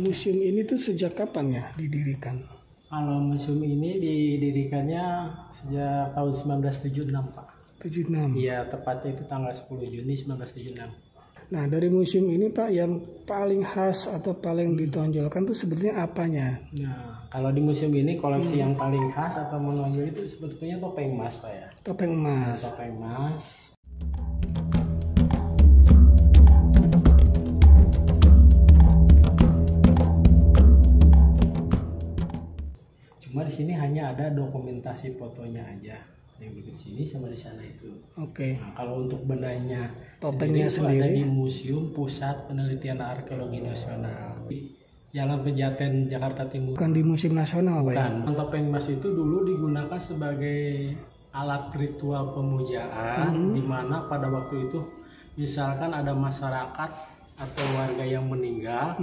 museum ini tuh sejak kapan ya didirikan? Kalau museum ini didirikannya sejak tahun 1976, Pak. 76. Iya, tepatnya itu tanggal 10 Juni 1976. Nah, dari museum ini Pak, yang paling khas atau paling ditonjolkan tuh sebetulnya apanya? Nah, kalau di museum ini koleksi yang paling khas atau menonjol itu sebetulnya topeng emas, Pak ya. Topeng Nah, emas. topeng emas. Cuma di sini hanya ada dokumentasi fotonya aja. Yang di sini sama di sana itu. Oke. Nah, kalau untuk bendanya Topengnya itu ada sendiri? di Museum Pusat Penelitian Arkeologi Nasional di Jalan Pejaten, Jakarta Timur. Bukan di Museum Nasional Pak ya? Bukan. Topeng emas itu dulu digunakan sebagai alat ritual pemujaan, di mana pada waktu itu misalkan ada masyarakat atau warga yang meninggal,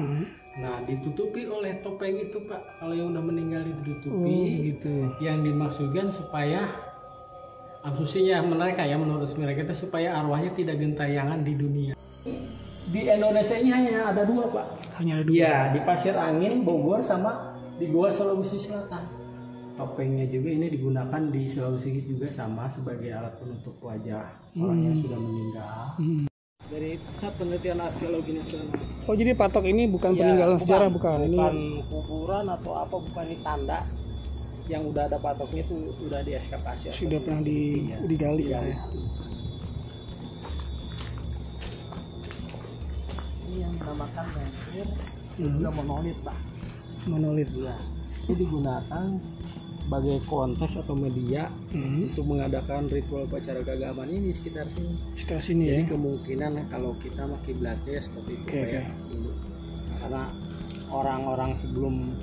nah ditutupi oleh topeng itu Pak. Kalau yang udah meninggal itu ditutupi, gitu. yang dimaksudkan supaya asumsinya mereka ya, menurut mereka itu supaya arwahnya tidak gentayangan di dunia. Di Indonesia ini hanya ada dua Pak. Hanya ada dua. Iya, di Pasir Angin, Bogor, sama di Goa, Sulawesi Selatan. Topengnya juga ini digunakan di Sulawesi juga sama sebagai alat penutup wajah orang yang sudah meninggal. Dari Pusat Penelitian Arkeologi Nasional. Oh, jadi patok ini bukan Ya, peninggalan sejarah, bukan? Ini bukan kuburan atau apa, bukan, ini tanda yang udah ada patoknya itu udah dieskavasi. sudah pernah digali ya. Ini yang dinamakan menhir, juga monolit Pak. Monolit. Ya. Ini digunakan sebagai konteks atau media untuk mengadakan ritual upacara keagamaan ini di sekitar sini. Sekitar sini ya. Jadi kemungkinan kalau kita mah kiblatnya seperti itu kayak dulu. Nah, karena orang-orang sebelum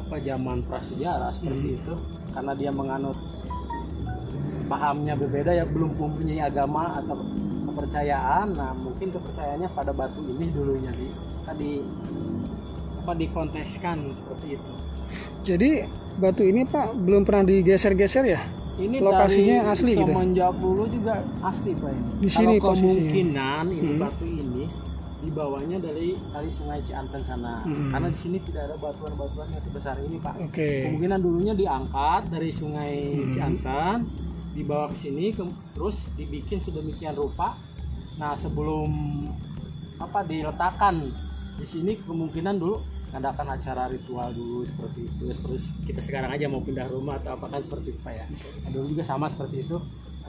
zaman prasejarah seperti itu, karena dia menganut pahamnya berbeda ya, belum mempunyai agama atau kepercayaan. Nah, mungkin kepercayaannya pada batu ini dulunya dikonteskan seperti itu. Jadi batu ini Pak belum pernah digeser-geser ya? Ini lokasinya dari asli gitu. semenjak dulu juga asli Pak. Di sini kalau posisinya. kemungkinan ini batu ini dibawanya dari kali Sungai Cianten sana. Karena di sini tidak ada batuan-batuan yang sebesar ini Pak. Oke. Kemungkinan dulunya diangkat dari Sungai Cianten, dibawa ke sini, terus dibikin sedemikian rupa. Nah, sebelum diletakkan di sini, kemungkinan dulu mengadakan acara ritual dulu seperti itu. Seperti kita sekarang aja mau pindah rumah atau apa kan seperti itu Pak ya. Nah, dulu juga sama seperti itu.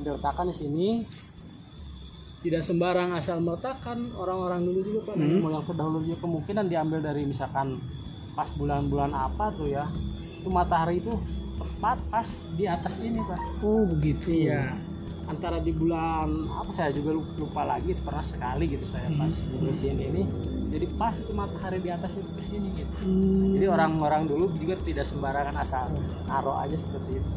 Diletakkan di sini. Tidak sembarang asal meletakkan, orang-orang dulu juga Pak, moyang terdahulu juga kemungkinan diambil dari misalkan pas bulan-bulan apa tuh ya, itu matahari itu tepat pas di atas ini Pak. Oh begitu. Iya, antara di bulan apa saya juga lupa lagi, pernah sekali gitu saya pas bersihin ini, jadi pas itu matahari di atas itu ke sini gitu. Jadi orang-orang dulu juga tidak sembarangan asal naruh aja seperti itu.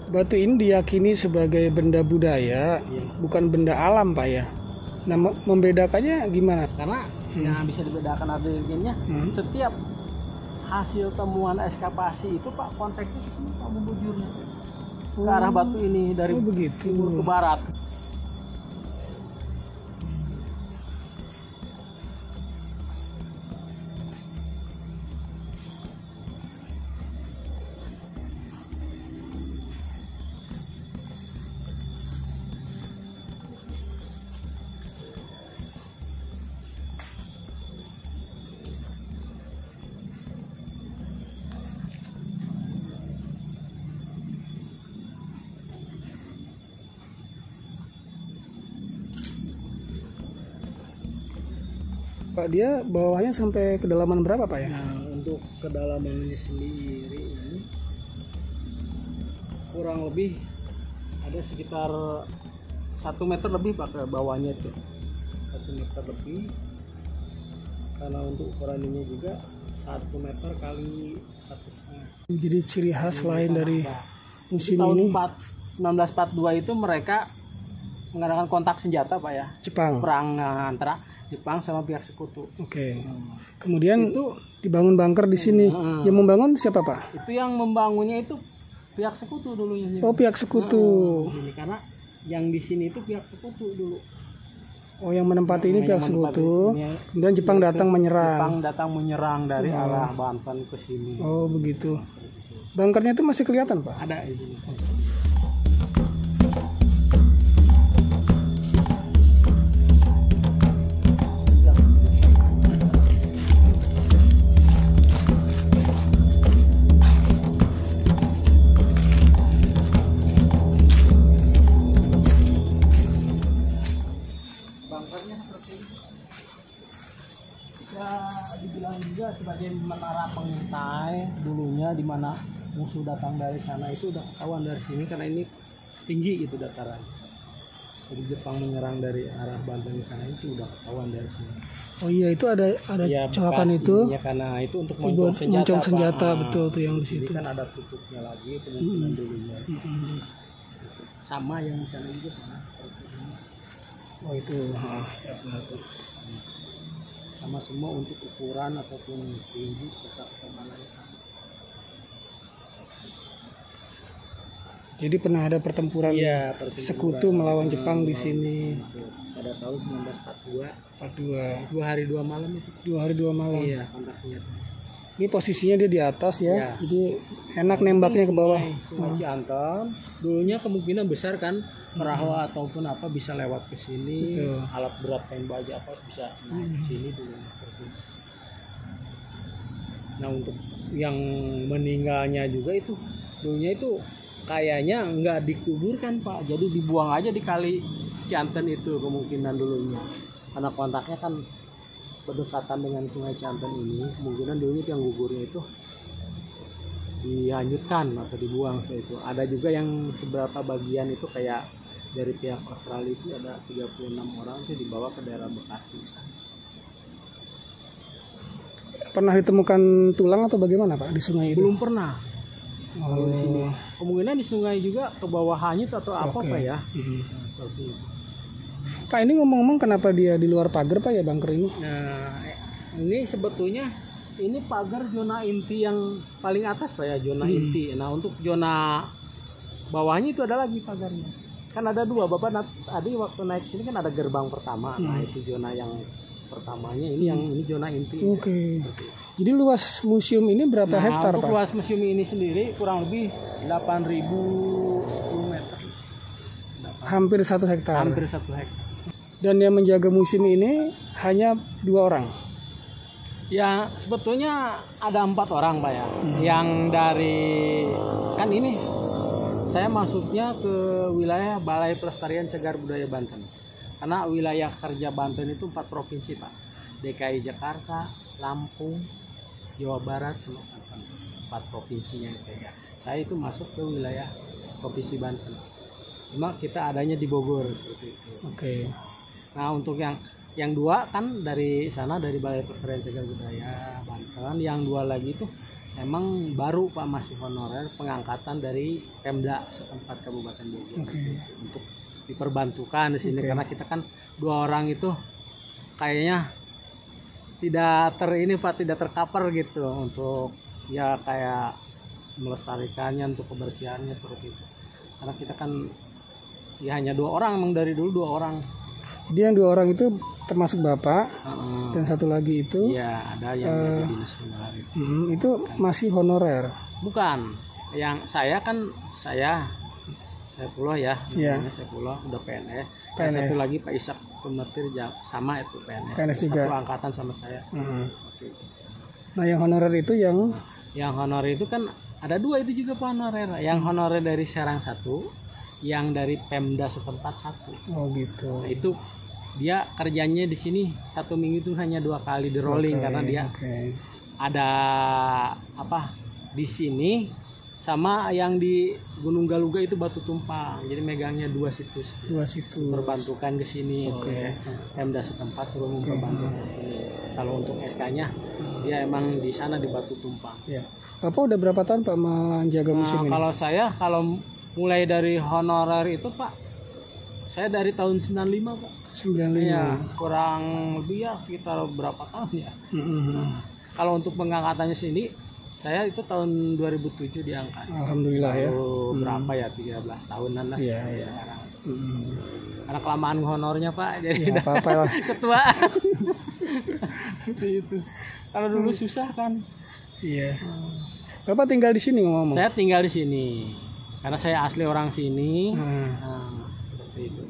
Batu ini diyakini sebagai benda budaya, bukan benda alam Pak ya. Nah, membedakannya gimana? Karena yang bisa dibedakan artinya setiap hasil temuan ekskavasi itu Pak, konteksnya itu Pak membujurnya ke arah batu ini dari timur ke barat. Pak, dia bawahnya sampai kedalaman berapa Pak ya? Nah, untuk kedalamannya sendiri ini kurang lebih ada sekitar 1 meter lebih Pak ke bawahnya itu. 1 meter lebih. Karena untuk ukuran ini juga 1 meter kali 1,5. Jadi ciri khas lain dari museum tahun ini 1942 itu mereka mengadakan kontak senjata Pak ya. Jepang. Perang antara Jepang sama pihak sekutu. Oke. Kemudian itu dibangun bunker di sini. Yang membangun siapa Pak? Itu yang membangunnya itu pihak sekutu dulunya. Oh, pihak sekutu. Karena yang di sini itu pihak sekutu dulu. Oh, yang menempati ini pihak Yang menempati Sekutu. sini. Kemudian Jepang datang menyerang. Jepang datang menyerang dari arah Banten ke sini. Oh, begitu. Bunkernya itu masih kelihatan, Pak? Ada di sini. Bunkernya seperti ini. Ya dibilang juga sebagai menara pengintai dulunya, di mana musuh datang dari sana itu udah ketahuan dari sini karena ini tinggi itu dataran. Jadi Jepang menyerang dari arah Banten di sana itu udah ketahuan dari sini. Oh iya, itu ada Ya, coakan bekas itu ininya karena itu untuk buat moncong senjata. moncong Pak. senjata, Nah, betul tuh yang di Jadi situ. kan ada tutupnya lagi kemungkinan dulunya. Sama yang di sana juga pernah. Oh itu, ya benar tuh. Sama semua untuk ukuran ataupun tinggi serta ketebalan sama. Jadi pernah ada pertempuran Iya, Sekutu melawan Jepang di sini. Pada tahun 1942, 42, 2 hari 2 malam itu. 2 hari 2 malam. Iya, kontak senjata. Ini posisinya dia di atas ya. Iya. Jadi enak nembaknya ke bawah. Sungai Cianten. Dulunya kemungkinan besar kan perahu ataupun apa bisa lewat ke sini. Betul. Alat berat kain baja apa bisa naik ke sini dulu seperti itu. Nah, untuk yang meninggalnya juga itu dulunya itu kayaknya nggak dikuburkan Pak, jadi dibuang aja di kali Cianten itu kemungkinan dulunya, karena kontaknya kan berdekatan dengan sungai Cianten ini, kemungkinan dulunya itu yang gugurnya itu dihanyutkan atau dibuang kayak itu. Ada juga yang beberapa bagian itu kayak dari pihak Australia itu ada 36 orang itu dibawa ke daerah Bekasi. Pernah ditemukan tulang atau bagaimana Pak di sungai itu? Belum pernah. Kalau Oh. di sini kemungkinan di sungai juga ke bawah hanyut atau apa Oke. Pak ya. Mhm. Seperti itu. Pak, ini ngomong-ngomong kenapa dia di luar pagar Pak ya bunker ini? Nah, ini sebetulnya ini pagar zona inti yang paling atas Pak ya, zona inti. Nah, untuk zona bawahnya itu ada lagi pagarnya. Kan ada dua, Bapak tadi waktu naik sini kan ada gerbang pertama. Nah, itu zona yang pertamanya, ini yang ini zona inti. Oke. Jadi luas museum ini berapa Nah, hektar untuk Pak? luas museum ini sendiri kurang lebih 8.010 meter. Hampir 1 hektar. Hampir 1 hektar. Dan yang menjaga museum ini hanya 2 orang. Ya sebetulnya ada 4 orang Pak ya. Yang dari kan ini saya masuknya ke wilayah Balai Pelestarian Cagar Budaya Banten. Karena wilayah kerja Banten itu 4 provinsi Pak. DKI Jakarta, Lampung, Jawa Barat, sama Banten. 4 provinsinya kayak. Saya itu masuk ke wilayah Provinsi Banten. Cuma kita adanya di Bogor seperti itu. Oke. Nah, untuk yang 2 kan dari sana dari Balai Pelestarian Cagar Budaya Banten, yang 2 lagi itu emang baru Pak, masih honorer pengangkatan dari Pemda setempat Kabupaten Bogor. Oke. Untuk diperbantukan di sini karena kita kan 2 orang itu kayaknya tidak tidak tercover gitu untuk ya kayak melestarikannya, untuk kebersihannya seperti itu. Karena kita kan ya hanya 2 orang, emang dari dulu 2 orang. Jadi yang 2 orang itu termasuk Bapak dan satu lagi itu Iya, ada yang jadi dinas honorer itu. itu masih honorer. Bukan, yang saya kan saya pulau ya, Iya. saya pulau udah PNS. PNS. Satu lagi Pak Ishak Tumetir sama itu PNS. PNS juga. Satu angkatan sama saya. Oke. Nah yang honorer itu yang Yang honorer itu kan ada 2 itu juga Pak honorer. Yang honorer dari Serang 1, yang dari Pemda setempat 1. oh gitu. Nah, itu dia kerjanya di sini 1 minggu itu hanya 2 kali di rolling. Oke, Karena dia oke. ada apa di sini sama yang di Gunung Galuga itu Batu Tumpang, jadi megangnya 2 situs. 2 situ. Perbantukan ke sini Oke. oleh Pemda setempat suruh memperbantukan ke sini. Kalau untuk SK-nya dia emang di sana di Batu Tumpang. Ya. Bapak udah berapa tahun Pak menjaga museum ini? Kalau saya mulai dari honorer itu Pak, saya dari tahun 95 Pak. 95. Iya, kurang lebih ya sekitar berapa tahun ya. Kalau untuk pengangkatannya sini saya itu tahun 2007 diangkat. Alhamdulillah ya. Berapa ya, 13 tahunan lah Iya, iya. sekarang. Karena kelamaan honornya Pak, jadi Ya, apa-apa lah. ketua. Seperti itu. Kalau dulu susah kan. Iya. Bapak tinggal di sini ngomong. Saya tinggal di sini. Karena saya asli orang sini. Hmm. Seperti itu.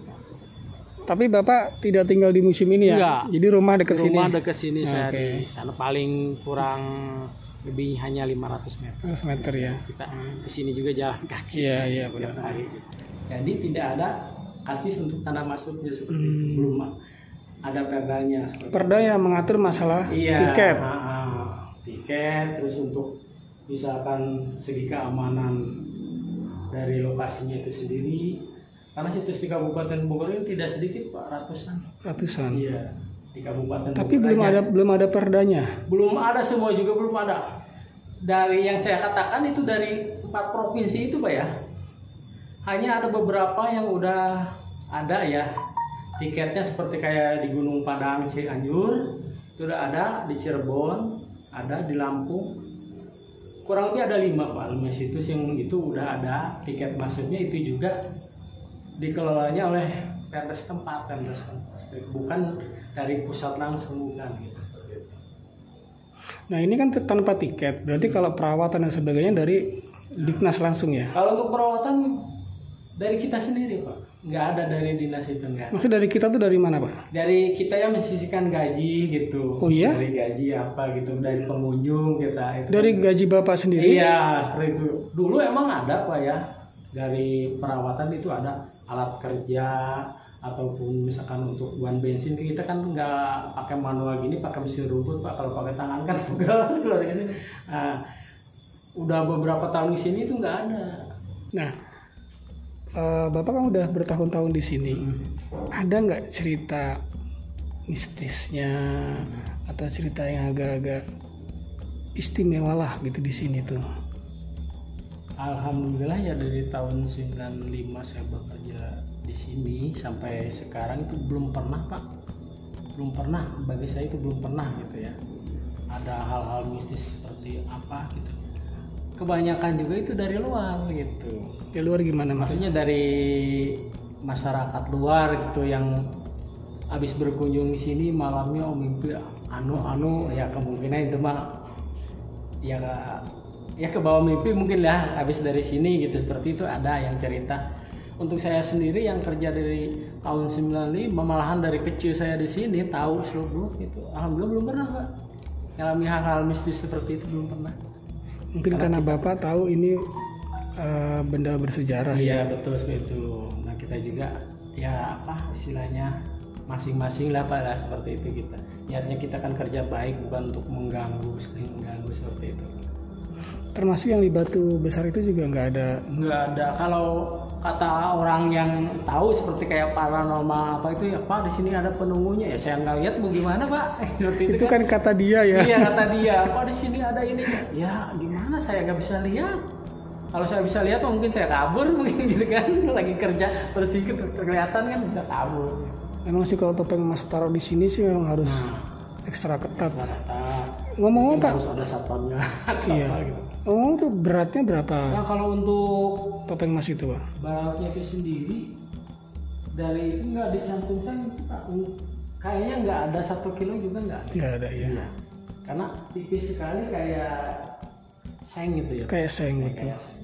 Tapi Bapak tidak tinggal di museum ini ya? Enggak. Jadi rumah dekat sini. Rumah dekat sini saya Oke. di sana paling kurang lebih hanya 500 meter. 100 meter ya. Kita ke sini juga jalan kaki. Iya, iya Tiap benar. hari. Jadi tidak ada karcis untuk tanda masuknya seperti itu. Belum ada perdanya. Seperti Perda yang mengatur masalah Iya, tiket. tiket, terus untuk misalkan segi keamanan dari lokasinya itu sendiri. Karena situs di Kabupaten Bogor ini tidak sedikit Pak, Ratusan. Iya, di Kabupaten Tapi Bogor aja. belum ada perdanya. Belum ada, semua juga belum ada. Dari yang saya katakan itu dari 4 provinsi itu Pak ya. Hanya ada beberapa yang udah ada ya. Tiketnya seperti kayak di Gunung Padang, Cianjur, itu udah ada, di Cirebon, ada di Lampung. Kurang lebih ada 5 situs yang itu udah ada tiket masuknya, itu juga dikelolanya oleh Perda setempat, bukan dari pusat langsung, bukan gitu. Nah ini kan tanpa tiket. Berarti kalau perawatan dan sebagainya dari Diknas langsung ya? Kalau untuk perawatan dari kita sendiri Pak, nggak ada dari dinas itu, nggak. Maksudnya dari kita tuh dari mana Pak? Dari kita yang mensisihkan gaji gitu. Oh iya? Dari gaji apa gitu, dari pengunjung kita itu. Dari gaji Bapak sendiri? Iya, seperti itu. Dulu emang ada Pak ya, dari perawatan itu ada alat kerja ataupun misalkan untuk ban bensin, kita kan nggak pakai manual gini, pakai mesin rumput Pak. Kalau pakai tangan kan pegel keluar gini. Nah, udah beberapa tahun di sini itu nggak ada. Nah, Bapak kan udah bertahun-tahun di sini. Ada nggak cerita mistisnya atau cerita yang agak-agak istimewa lah gitu di sini tuh? Alhamdulillah ya, dari tahun 95 saya bekerja di sini sampai sekarang itu belum pernah Pak. Belum pernah, bagi saya itu belum pernah gitu ya. Ada hal-hal mistis seperti apa gitu. Kebanyakan juga itu dari luar gitu. Di luar gimana Mas? Maksudnya dari masyarakat luar gitu yang habis berkunjung di sini malamnya mimpi anu ya, kemungkinan itu mah ya ke bawah mimpi mungkin lah, habis dari sini gitu, seperti itu ada yang cerita. Untuk saya sendiri yang kerja dari tahun 95, malahan dari kecil saya di sini tahu seluruh gitu. Alhamdulillah belum pernah Pak ngalami hal-hal mistis seperti itu, belum pernah. Mungkin karena Bapak tahu ini benda bersejarah. Iya betul seperti itu. Nah kita juga ya apa istilahnya masing-masing lah Pak lah, seperti itu kita. Niatnya kita kan kerja baik, bukan untuk mengganggu seperti itu. Termasuk yang di Batu Besar itu juga nggak ada. Nggak ada. Kalau kata orang yang tahu seperti kayak paranormal apa itu ya Pak, di sini ada penunggunya, ya saya nggak lihat bagaimana Pak. Itu kan kata dia ya. Iya kata dia. Pak di sini ada ini. Ya gimana saya nggak bisa lihat. Kalau saya bisa lihat mungkin saya kabur mungkin gitu kan. Lagi kerja bersih kelihatan kan bisa kabur. Emang sih kalau topeng Mas taruh di sini sih memang harus ekstra ketat. Rata. Ngomong-ngomong Pak. Harus ada satpamnya. Iya. Gitu. Ngomong tuh beratnya berapa Nah kalau untuk topeng Mas itu Pak? baratnya itu sendiri dari itu nggak dicantumkan Pak. Kayaknya nggak ada 1 kilo juga nggak ada. Nggak ada ya. Iya. Karena tipis sekali kayak seng gitu ya. Kayak seng gitu. Kayak seng.